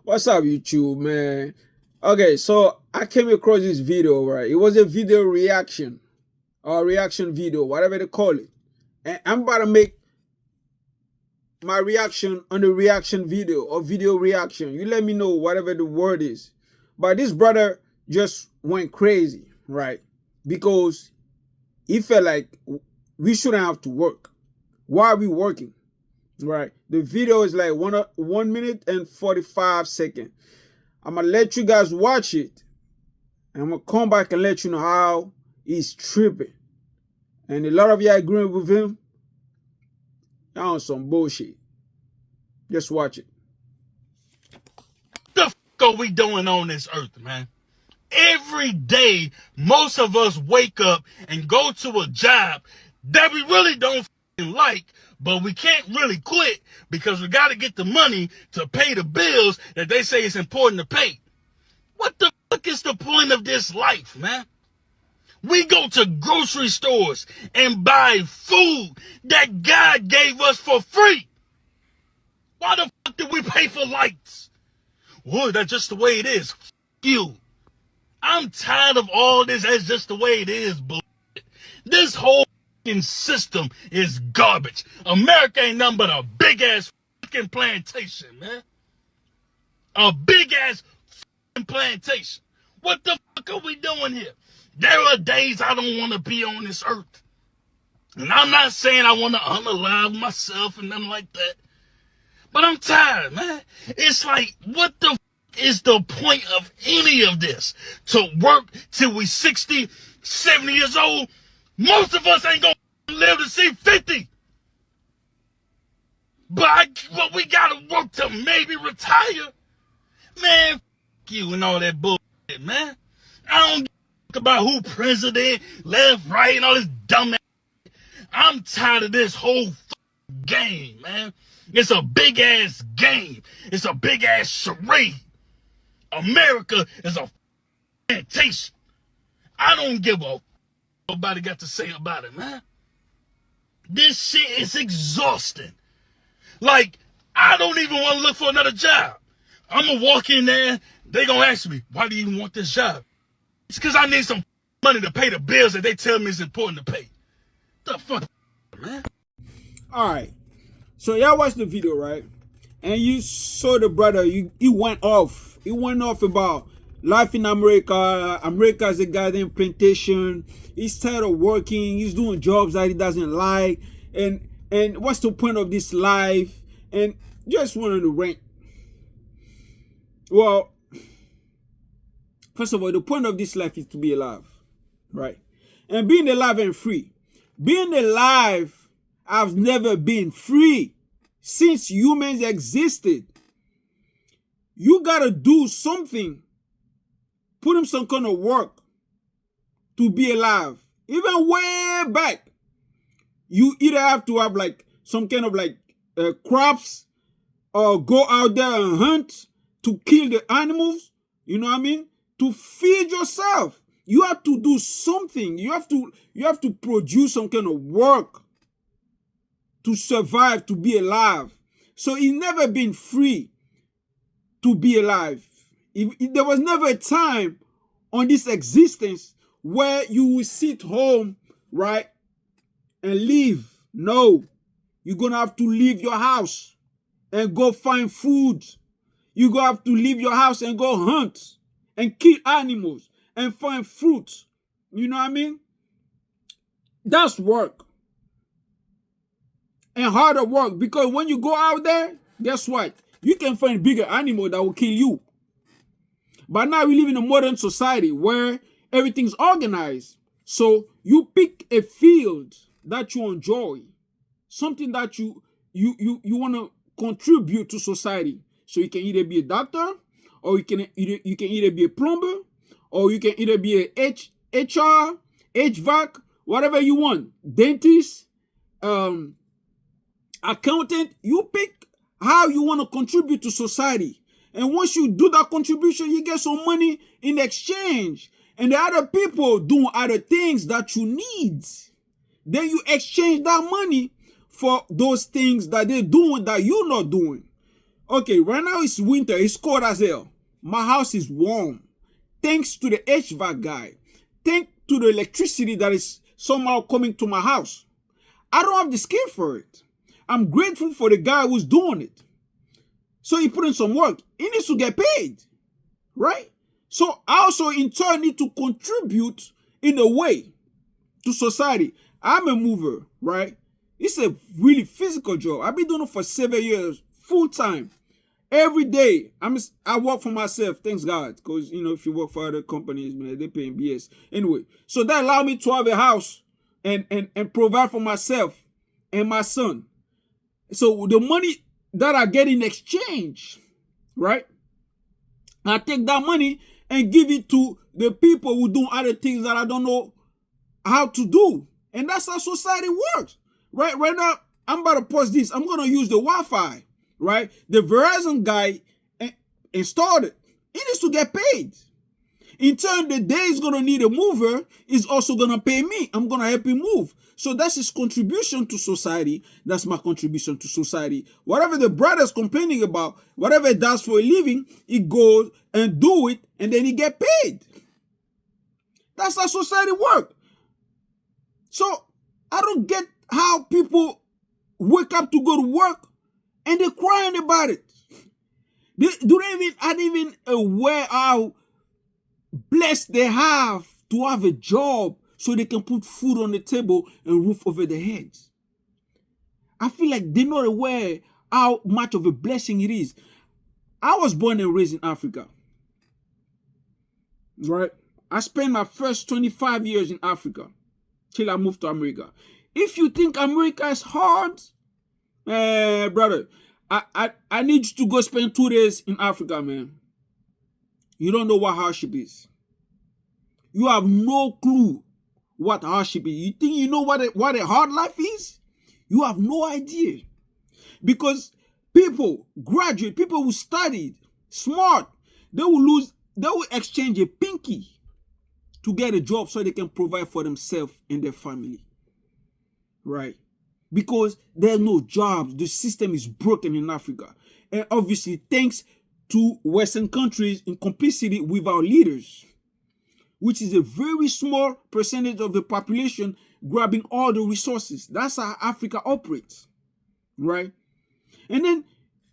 What's up, YouTube, man? Okay, so I came across this video, right? It was a video reaction or reaction video, whatever they call it. And I'm about to make my reaction on the reaction video or video reaction. You let me know whatever the word is. But this brother just went crazy, right? Because he felt like we shouldn't have to work. Why are we working? Right? The video is like 1 minute and 45 seconds. I'm gonna let you guys watch it, and I'm gonna come back and let you know how he's tripping. And a lot of you agreeing with him. Y'all on some bullshit. Just watch it. What the fuck are we doing on this earth, man? Every day, most of us wake up and go to a job that we really don't like, but we can't really quit because we got to get the money to pay the bills that they say is important to pay. What the fuck is the point of this life, man? We go to grocery stores and buy food that God gave us for free. Why the fuck did we pay for lights? Well, that's just the way it is. F you. I'm tired of all this. That's just the way it is, bullshit. This whole system is garbage. America ain't nothing but a big ass fucking plantation, man. A big ass fucking plantation. What the fuck are we doing here? There are days I don't want to be on this earth. And I'm not saying I want to unalive myself and nothing like that. But I'm tired, man. It's like, what the is the point of any of this? To work till we 60, 70 years old? Most of us ain't gonna live to see 50. But we gotta work to maybe retire. Man, f you and all that bullshit, man. I don't give a about who president, left, right, and all this dumb ass. I'm tired of this whole game, man. It's a big ass game. It's a big ass charade. America is a plantation. I don't give a nobody got to say about it, man. This shit is exhausting. Like, I don't even want to look for another job. I'm gonna walk in there, they gonna ask me, why do you even want this job? It's because I need some money to pay the bills that they tell me is important to pay. The fuck, man? Alright. So y'all watched the video, right? And you saw the brother, he went off. He went off about life in America. America is a goddamn plantation. He's tired of working. He's doing jobs that he doesn't like. And what's the point of this life? And just wanted to rant. Well, first of all, the point of this life is to be alive, right? And being alive and free. Being alive, I've never been free since humans existed. You gotta do something, put in some kind of work to be alive. Even way back, you either have to have like some kind of like crops, or go out there and hunt to kill the animals. You know what I mean? To feed yourself, you have to do something. You have to produce some kind of work to survive, to be alive. So it's never been free to be alive. There was never a time on this existence where you will sit home, right, and live. No, you're gonna have to leave your house and go find food. You're gonna have to leave your house and go hunt and kill animals and find fruit. You know what I mean? That's work. And harder work, because when you go out there, guess what? You can find bigger animal that will kill you. But now we live in a modern society where everything's organized. So you pick a field that you enjoy, something that you want to contribute to society. So you can either be a doctor, or you can either be a plumber, or you can either be a HR, HVAC, whatever you want, dentist, accountant. You pick how you want to contribute to society. And once you do that contribution, you get some money in exchange. And the other people doing other things that you need. Then you exchange that money for those things that they're doing that you're not doing. Okay, right now it's winter. It's cold as hell. My house is warm. Thanks to the HVAC guy. Thanks to the electricity that is somehow coming to my house. I don't have the skill for it. I'm grateful for the guy who's doing it. So he put in some work. He needs to get paid, right? So I also in turn need to contribute in a way to society. I'm a mover, right? It's a really physical job. I've been doing it for 7 years, full time. Every day, I work for myself, thanks God. Because, if you work for other companies, man, they paying BS. Anyway, so that allowed me to have a house and provide for myself and my son. So the money that I get in exchange, right? I take that money and give it to the people who do other things that I don't know how to do. And that's how society works. Right now, I'm about to post this. I'm going to use the Wi-Fi, right? The Verizon guy installed it. He needs to get paid. In turn, the day he's going to need a mover, is also going to pay me. I'm going to help him move. So that's his contribution to society. That's my contribution to society. Whatever the brother's complaining about, whatever he does for a living, he goes and do it, and then he get paid. That's how society works. So I don't get how people wake up to go to work and they're crying about it. They aren't even aware how blessed they have to have a job so they can put food on the table and roof over their heads. I feel like they're not aware how much of a blessing it is. I was born and raised in Africa, right? I spent my first 25 years in Africa till I moved to America. If you think America is hard, brother, I need you to go spend 2 days in Africa, man. You don't know what hardship is. You have no clue what hardship is. You think you know what a hard life is? You have no idea. Because people, graduate, people who studied, smart, they will exchange a pinky to get a job so they can provide for themselves and their family. Right? Because there are no jobs. The system is broken in Africa. And obviously, thanks to Western countries in complicity with our leaders, which is a very small percentage of the population grabbing all the resources. That's how Africa operates. Right? And then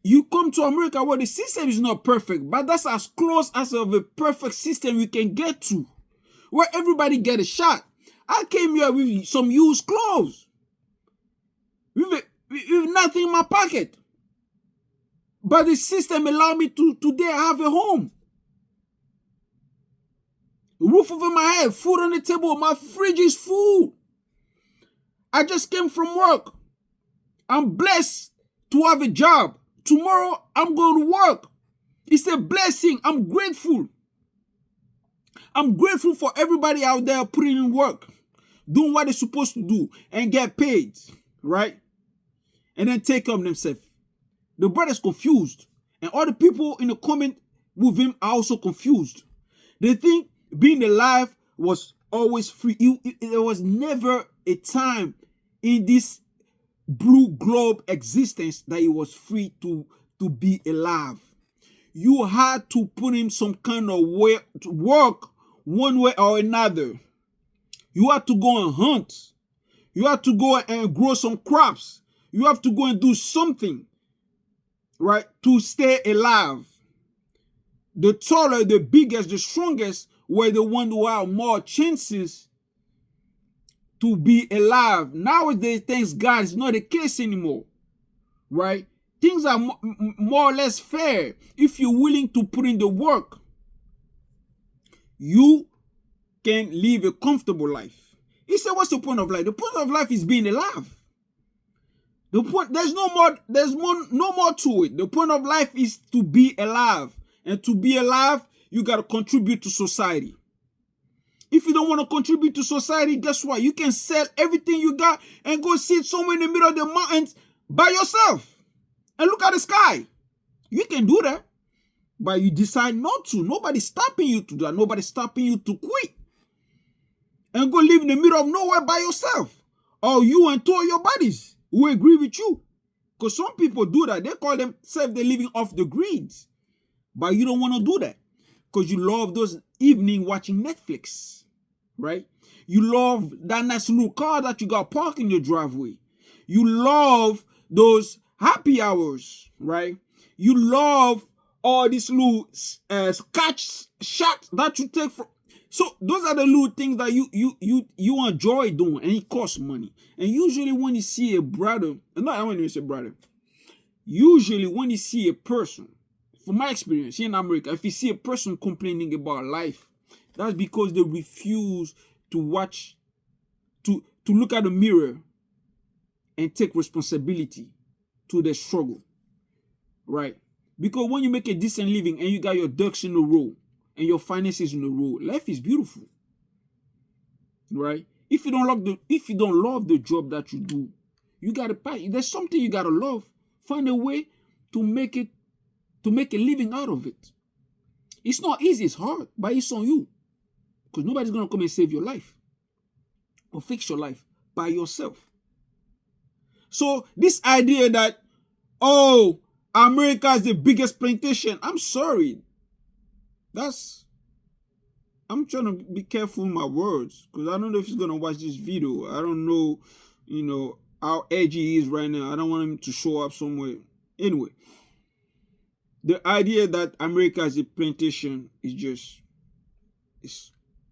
you come to America where the system is not perfect, but that's as close as of a perfect system you can get to, where everybody get a shot. I came here with some used clothes, with nothing in my pocket. But the system allowed me to today have a home. Roof over my head, food on the table, my fridge is full. I just came from work. I'm blessed to have a job. Tomorrow, I'm going to work. It's a blessing. I'm grateful. I'm grateful for everybody out there putting in work, doing what they're supposed to do, and get paid, right? And then take care of themselves. The brother's confused. And all the people in the comment with him are also confused. They think being alive was always free. There was never a time in this blue globe existence that it was free to be alive. You had to put in some kind of way to work one way or another. You had to go and hunt. You had to go and grow some crops. You have to go and do something, right, to stay alive. The taller, the biggest, the strongest were the ones who have more chances to be alive. Nowadays, thanks God, it's not the case anymore, right? Things are more or less fair. If you're willing to put in the work, you can live a comfortable life. He said, what's the point of life? The point of life is being alive. The point, there's no more to it. The point of life is to be alive. And to be alive, you got to contribute to society. If you don't want to contribute to society, guess what? You can sell everything you got and go sit somewhere in the middle of the mountains by yourself and look at the sky. You can do that, but you decide not to. Nobody's stopping you to do that. Nobody's stopping you to quit and go live in the middle of nowhere by yourself. Or you and two of your buddies who agree with you. Because some people do that. They call themselves they're living off the greens. But you don't want to do that. Because you love those evening watching Netflix. Right? You love that nice little car that you got parked in your driveway. You love those happy hours. Right? You love all these little scotch shots that you take from. So those are the little things that you enjoy doing, and it costs money. And usually when you see a brother, not I want to say brother, usually when you see a person, from my experience here in America, if you see a person complaining about life, that's because they refuse to watch, to look at the mirror and take responsibility to their struggle, right? Because when you make a decent living and you got your ducks in a row, and your finances in a row, life is beautiful, right? If you don't love the job that you do, you gotta pay. There's something you gotta love. Find a way to make a living out of it. It's not easy. It's hard, but it's on you, because nobody's gonna come and save your life or fix your life by yourself. So this idea that America is the biggest plantation, I'm sorry. I'm trying to be careful with my words, because I don't know if he's going to watch this video. I don't know, how edgy he is right now. I don't want him to show up somewhere. Anyway, the idea that America is a plantation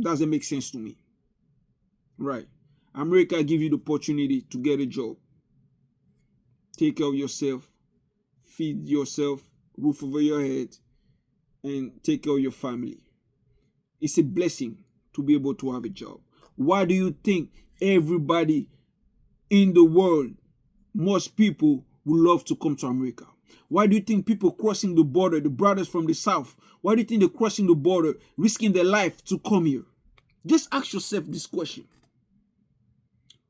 doesn't make sense to me. Right? America gives you the opportunity to get a job, take care of yourself, feed yourself, roof over your head, and take care of your family. It's a blessing to be able to have a job. Why do you think everybody in the world, most people would love to come to America? Why do you think people crossing the border, the brothers from the south, why do you think they're crossing the border, risking their life to come here? Just ask yourself this question.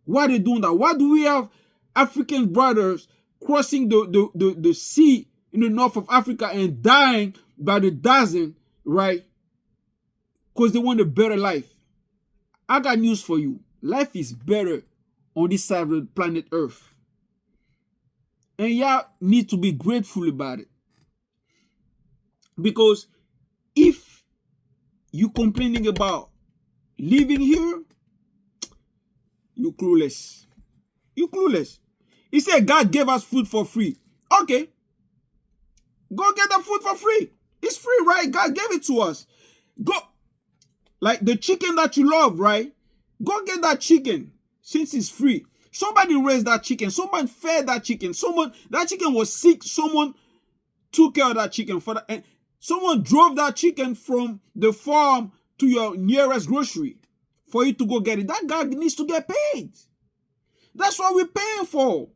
Why are they doing that? Why do we have African brothers crossing the sea in the north of Africa and dying by the dozen, right? Because they want a better life. I got news for you. Life is better on this side of the planet Earth. And y'all need to be grateful about it. Because if you complaining about living here, you're clueless. You're clueless. He said God gave us food for free. Okay. Go get the food for free. It's free, right? God gave it to us. Go. Like the chicken that you love, right? Go get that chicken since it's free. Somebody raised that chicken. Someone fed that chicken. That chicken was sick. Someone took care of that chicken for that. And someone drove that chicken from the farm to your nearest grocery for you to go get it. That guy needs to get paid. That's what we're paying for.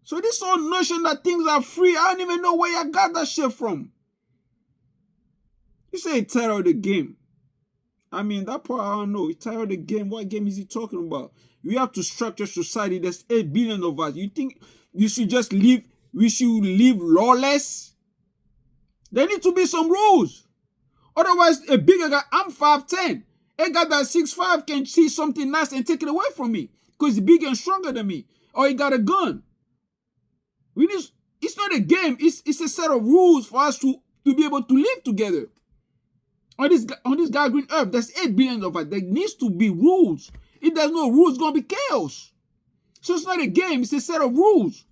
So this whole notion that things are free, I don't even know where you got that shit from. You say it's tired of the game. I mean, that part I don't know. It's tired of the game. What game is he talking about? We have to structure society. There's 8 billion of us. You think you should just live, we should live lawless? There need to be some rules. Otherwise, a bigger guy, I'm 5'10". A guy that's 6'5" can see something nice and take it away from me because he's bigger and stronger than me. Or he got a gun. It's not a game. It's a set of rules for us to be able to live together. On this God green earth, there's 8 billion of us. There needs to be rules. If there's no rules, it's going to be chaos. So it's not a game. It's a set of rules.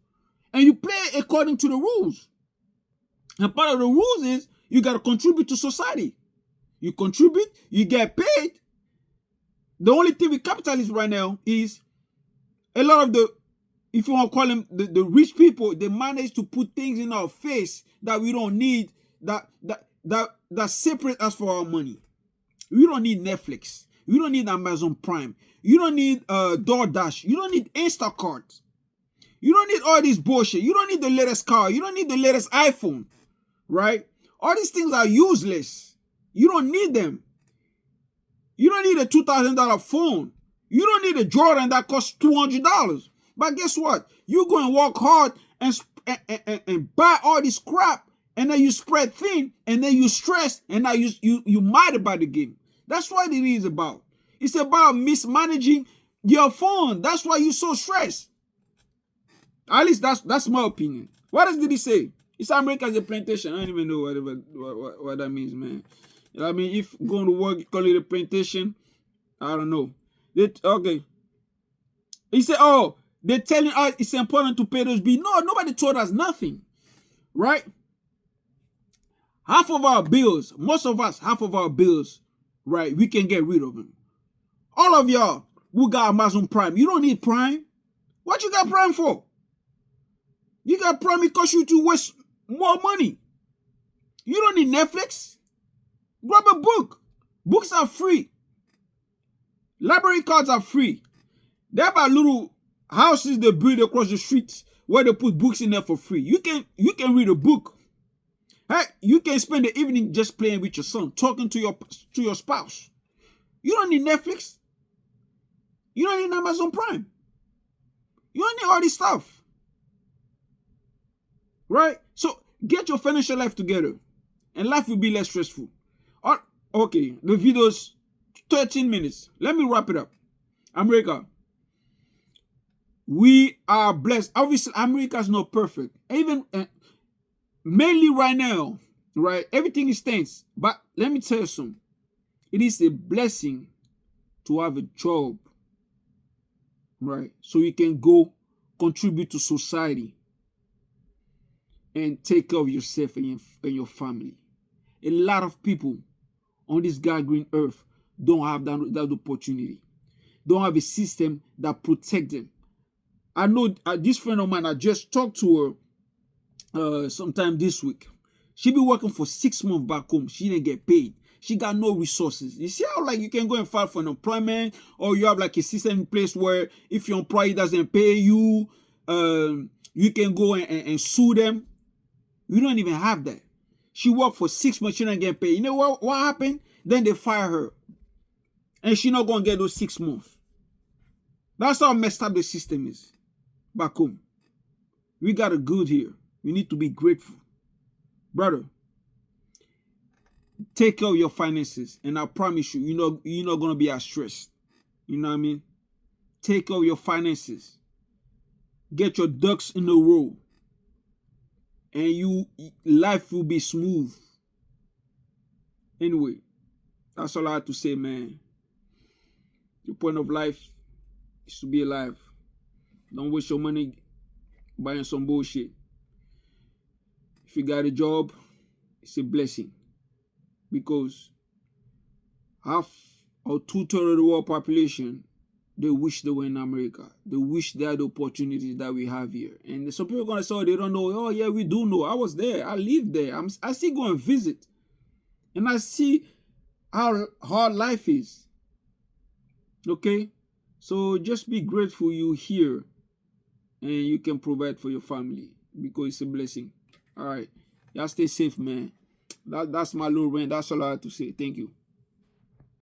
And you play according to the rules. And part of the rules is you got to contribute to society. You contribute, you get paid. The only thing with capitalism right now is a lot of the, if you want to call them the rich people, they manage to put things in our face that we don't need, that separate us for our money. We don't need Netflix. You don't need Amazon Prime. You don't need DoorDash. You don't need Instacart. You don't need all this bullshit. You don't need the latest car. You don't need the latest iPhone, right? All these things are useless. You don't need them. You don't need a $2,000 phone. You don't need a Jordan that costs $200. But guess what? You go and work hard and buy all this crap, and then you spread thin, and then you stress, and now you mad about the game. That's what it is about. It's about mismanaging your phone. That's why you're so stressed. At least that's my opinion. What else did he say? He said America is a plantation. I don't even know what that means, man. You know what I mean? If going to work, call it a plantation, I don't know. Okay. He said, oh, they're telling us it's important to pay those bills. No, nobody told us nothing, right? Half of our bills, most of us, half of our bills, right, we can get rid of them. All of y'all who got Amazon Prime, you don't need Prime. What you got Prime for? You got Prime because you to waste more money. You don't need Netflix. Grab a book. Books are free. Library cards are free. They have a little houses they build across the streets where they put books in there for free. You can read a book. Hey, you can spend the evening just playing with your son, talking to your spouse. You don't need Netflix. You don't need Amazon Prime. You don't need all this stuff. Right? So get your financial life together and life will be less stressful. Okay, the video's 13 minutes. Let me wrap it up. America, we are blessed. Obviously, America is not perfect. Even mainly right now, right? Everything is tense. But let me tell you something. It is a blessing to have a job, right? So you can go contribute to society and take care of yourself and your family. A lot of people on this God green earth don't have that opportunity. Don't have a system that protects them. I know this friend of mine, I just talked to her sometime this week. She been working for 6 months back home. She didn't get paid. She got no resources. You see how like you can go and file for unemployment, or you have like a system in place where if your employee doesn't pay you, you can go and sue them. You don't even have that. She worked for 6 months. She didn't get paid. You know what happened? Then they fire her. And she not going to get those 6 months. That's how messed up the system is back home. We got it good here. We need to be grateful. Brother, take care of your finances. And I promise you, you're not going to be as stressed. You know what I mean? Take care of your finances. Get your ducks in a row. And life will be smooth. Anyway, that's all I have to say, man. The point of life is to be alive. Don't waste your money buying some bullshit. If you got a job, it's a blessing. Because half or 2/3 of the world population, they wish they were in America. They wish they had the opportunities that we have here. And some people are going to say, oh, they don't know. Oh, yeah, we do know. I was there. I lived there. I still go and visit. And I see how hard life is. Okay? So just be grateful you're here and you can provide for your family because it's a blessing. All right. Y'all stay safe, man. That's my little rant. That's all I have to say. Thank you.